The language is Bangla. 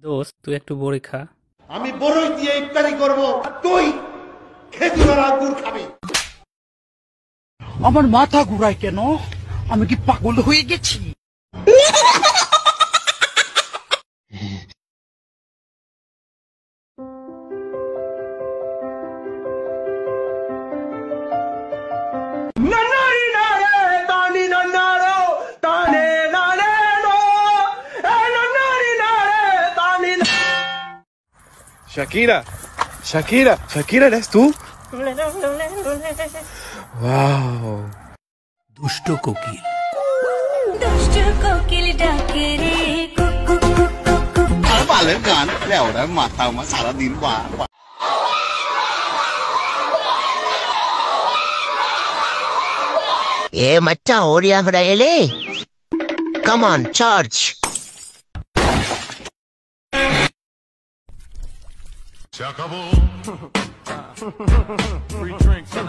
দোস্ত তুই একটু বড়ি খা। আমি বড়ই দিয়ে ইফতারি করব, আর তুই খেজুরের আঙ্গুর খাবি। আমার মাথা ঘুরায় কেন? আমি কি পাগল হয়ে গেছি? Shakira, Shakira, ¿eres tú? Wow. দুষ্ট কোকিল। দুষ্ট কোকিল ডাকে রে কুকু কুকু কুকু। বালের গান লেওড়া মাথা আমার সারাদিন மச்சான் ஓடியாங்கடா ஏலே. Come on, charge. Se acabó. Free drinks.